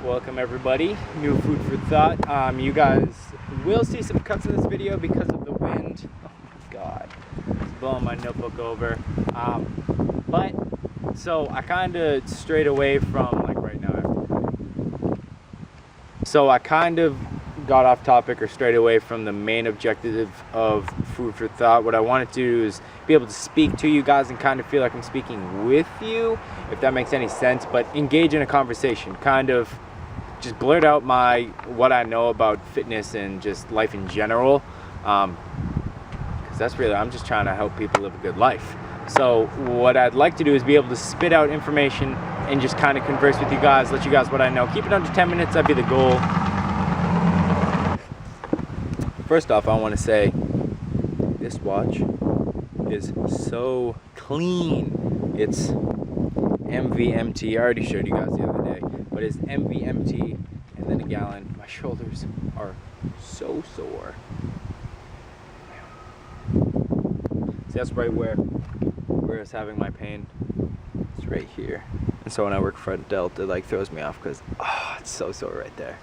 Welcome everybody. New food for thought. You guys will see some cuts in this video because of the wind. Oh my god, it's blowing my notebook over. But so I kind of strayed away from So I kind of got off topic or strayed away from the main objective of food for thought. What I wanted to do is be able to speak to you guys and kind of feel like I'm speaking with you, if that makes any sense, but engage in a conversation, kind of just blurt out what I know about fitness and just life in general, because that's really, I'm just trying to help people live a good life. So what I'd like to do is be able to spit out information and just kind of converse with you guys, let you guys what I know. Keep it under 10 minutes, that'd be the goal. First off, I want to say this watch is so clean. It's MVMT. I already showed you guys the other day, but it's MVMT and then a gallon. My shoulders are so sore. See, that's right where I was having my pain. It's right here. And so when I work front delt, it like throws me off because it's so sore right there.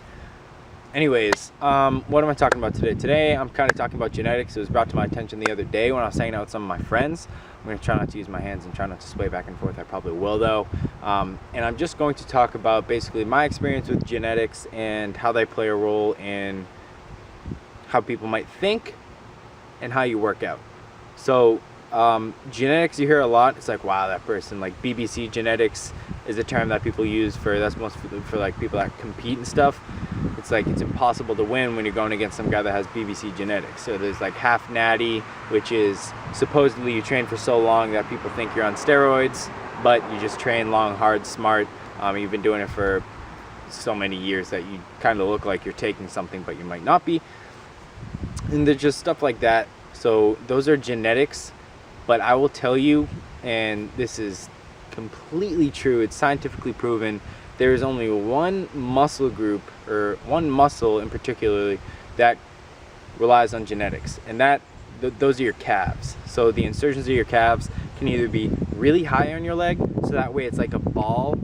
Anyways, what am I talking about today? Today I'm kind of talking about genetics. It was brought to my attention the other day when I was hanging out with some of my friends. I'm going to try not to use my hands and try not to sway back and forth. I probably will though. And I'm just going to talk about basically my experience with genetics and how they play a role in how people might think and how you work out. So genetics, you hear a lot. It's like, wow, that person, like BBC genetics is a term that people use that's mostly for like people that compete and stuff. It's like it's impossible to win when you're going against some guy that has BBC genetics. So there's like half natty, which is supposedly you train for so long that people think you're on steroids, but you just train long, hard, smart. You've been doing it for so many years that you kind of look like you're taking something, but you might not be. And there's just stuff like that. So those are genetics. But I will tell you, and this is completely true, it's scientifically proven, there is only one muscle group, or one muscle in particular, that relies on genetics, and those are your calves. So the insertions of your calves can either be really high on your leg, so that way it's like a ball,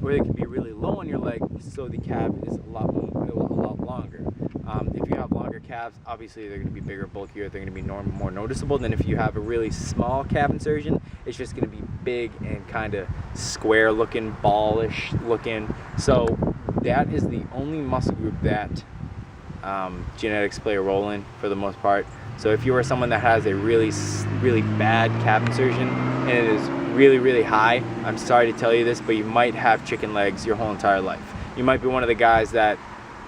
or they can be really low on your leg, so the calf is a lot longer. If you have longer calves, obviously they're going to be bigger, bulkier, they're going to be more noticeable than if you have a really small calf insertion. It's just going to be big and kind of square looking, ballish looking. So that is the only muscle group that genetics play a role in for the most part. So if you are someone that has a really bad calf insertion and it is really high, I'm sorry to tell you this, but you might have chicken legs your whole entire life. You might be one of the guys that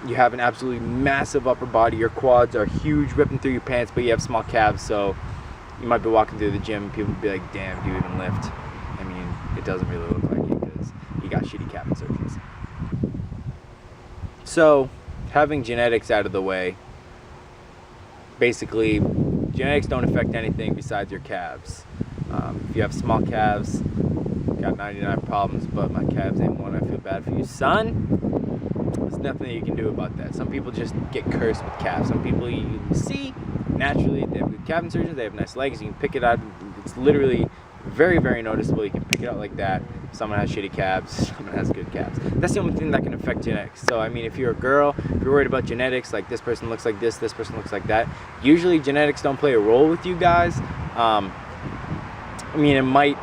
you have an absolutely massive upper body, your quads are huge, ripping through your pants, but you have small calves, so you might be walking through the gym and people would be like, damn, do you even lift? I mean, it doesn't really look like it because you got shitty calf insertions. So, having genetics out of the way, basically, genetics don't affect anything besides your calves. If you have small calves, got 99 problems, but my calves ain't one. I feel bad for you, son. There's nothing you can do about that. Some people just get cursed with calves. Some people you see naturally, they have good calf insertions, they have nice legs, you can pick it out. It's literally very noticeable. You can pick it out like that. Someone has shitty calves, someone has good calves. That's the only thing that can affect genetics. So I mean, if you're a girl, if you're worried about genetics, like this person looks like this person looks like that, usually genetics don't play a role with you guys. I mean, it might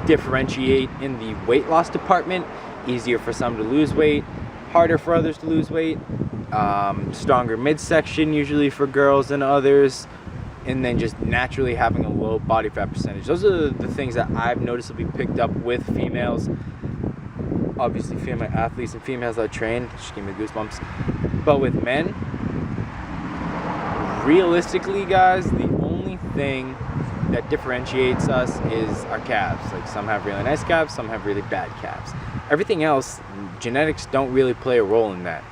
differentiate in the weight loss department. Easier for some to lose weight, harder for others to lose weight, stronger midsection usually for girls than others, and then just naturally having a low body fat percentage. Those are the things that I've noticeably picked up with females. Obviously female athletes and females that train, just give me goosebumps. But with men, realistically guys, the only thing that differentiates us is our calves. Like some have really nice calves, some have really bad calves. Everything else, genetics don't really play a role in that.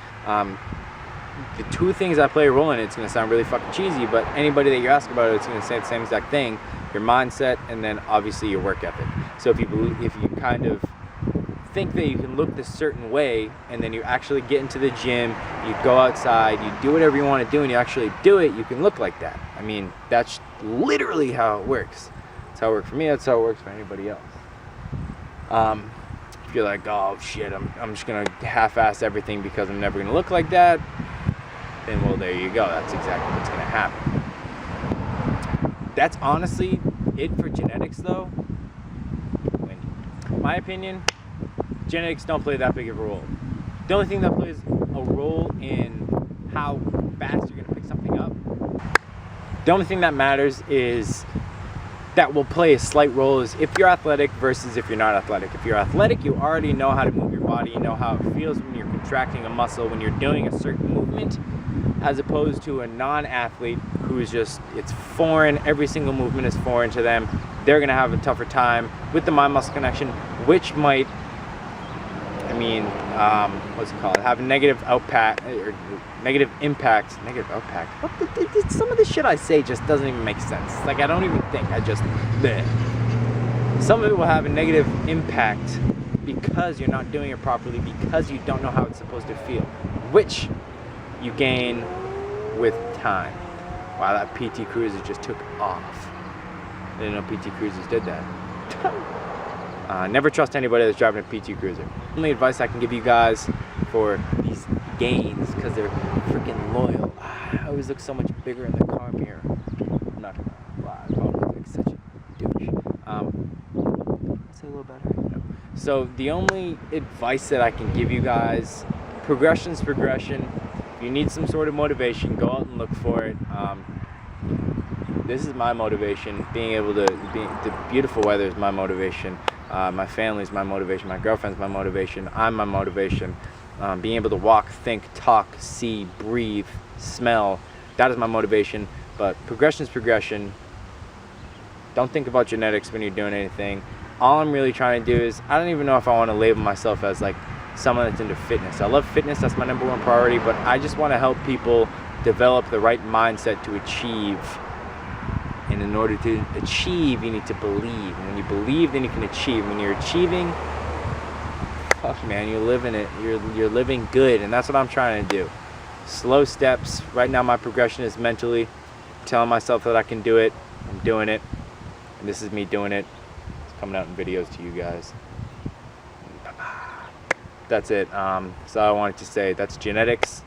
The two things that play a role in it, it's going to sound really fucking cheesy, but anybody that you ask about it, it's going to say the same exact thing. Your mindset, and then obviously your work ethic. So if you kind of think that you can look this certain way, and then you actually get into the gym, you go outside, you do whatever you want to do, and you actually do it, you can look like that. I mean, that's literally how it works. That's how it works for me, that's how it works for anybody else. If if you're like, oh shit, I'm just gonna half-ass everything because I'm never gonna look like that, then well, there you go. That's exactly what's gonna happen. That's honestly it for genetics, though. In my opinion, genetics don't play that big of a role. The only thing that plays a role in how fast you're gonna pick something up, the only thing that matters is that will play a slight role is if you're athletic versus if you're not athletic. If you're athletic, you already know how to move your body, you know how it feels when you're contracting a muscle, when you're doing a certain movement, as opposed to a non-athlete who's just, it's foreign, every single movement is foreign to them. They're gonna have a tougher time with the mind-muscle connection, which might, what's it called? Have a negative impact. Some of the shit I say just doesn't even make sense. Like, I don't even think. Bleh. Some of it will have a negative impact because you're not doing it properly, because you don't know how it's supposed to feel, which you gain with time. Wow, that PT Cruiser just took off. I didn't know PT Cruisers did that. Never trust anybody that's driving a PT Cruiser. The only advice I can give you guys for these gains, because they're freaking loyal. I always look so much bigger in the car mirror. I'm not gonna lie, I look like such a douche. Is it a little better? No. So the only advice that I can give you guys, progression's progression. If you need some sort of motivation, go out and look for it. This is my motivation. The beautiful weather is my motivation. My family's my motivation. My girlfriend's my motivation. I'm my motivation. Being able to walk, think, talk, see, breathe, smell, that is my motivation. But progression is progression. Don't think about genetics when you're doing anything. All I'm really trying to do is, I don't even know if I want to label myself as like someone that's into fitness. I love fitness, that's my #1 priority, but I just want to help people develop the right mindset to achieve. And in order to achieve, you need to believe. And when you believe, then you can achieve. When you're achieving, fuck man, you're living it. You're living good, and that's what I'm trying to do. Slow steps. Right now my progression is mentally telling myself that I can do it. I'm doing it. And this is me doing it. It's coming out in videos to you guys. That's it. So I wanted to say that's genetics.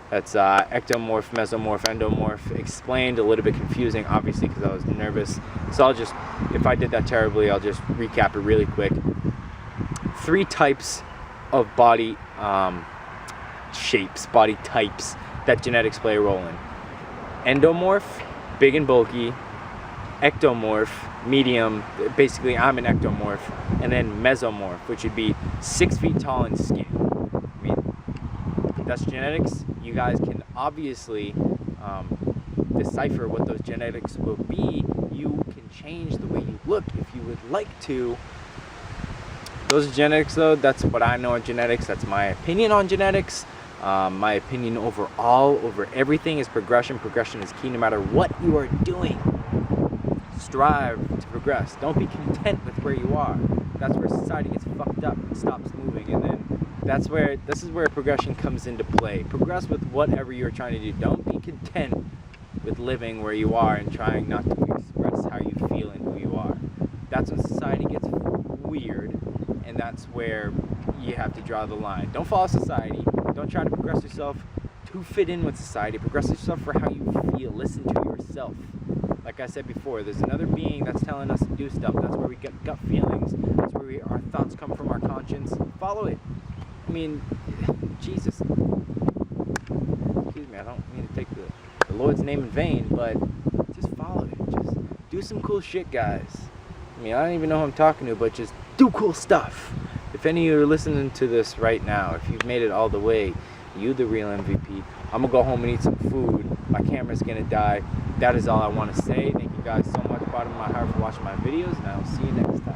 That's ectomorph, mesomorph, endomorph. Explained, a little bit confusing, obviously, because I was nervous. So I'll just, if I did that terribly, I'll just recap it really quick. 3 types of body shapes, body types that genetics play a role in. Endomorph, big and bulky. Ectomorph, medium. Basically, I'm an ectomorph. And then mesomorph, which would be 6 feet tall and skinny. I mean, that's genetics. You guys can obviously decipher what those genetics will be. You can change the way you look if you would like to. Those are genetics, though. That's what I know on genetics. That's my opinion on genetics. My opinion overall, over everything, is progression. Progression is key no matter what you are doing. Strive to progress. Don't be content with where you are. That's where society gets fucked up and stops moving, and then this is where progression comes into play. Progress with whatever you're trying to do. Don't be content with living where you are and trying not to express how you feel and who you are. That's when society gets weird, and that's where you have to draw the line. Don't follow society. Don't try to progress yourself to fit in with society. Progress yourself for how you feel. Listen to yourself. Like I said before, there's another being that's telling us to do stuff. That's where we get gut feelings. That's where our thoughts come from, our conscience. Follow it. I mean, Jesus. Excuse me, I don't mean to take the Lord's name in vain, but just follow it. Just do some cool shit, guys. I mean, I don't even know who I'm talking to, but just do cool stuff. If any of you are listening to this right now, if you've made it all the way, you the real MVP. I'm gonna go home and eat some food. My camera's gonna die. That is all I want to say. Thank you guys so much, bottom of my heart, for watching my videos, and I'll see you next time.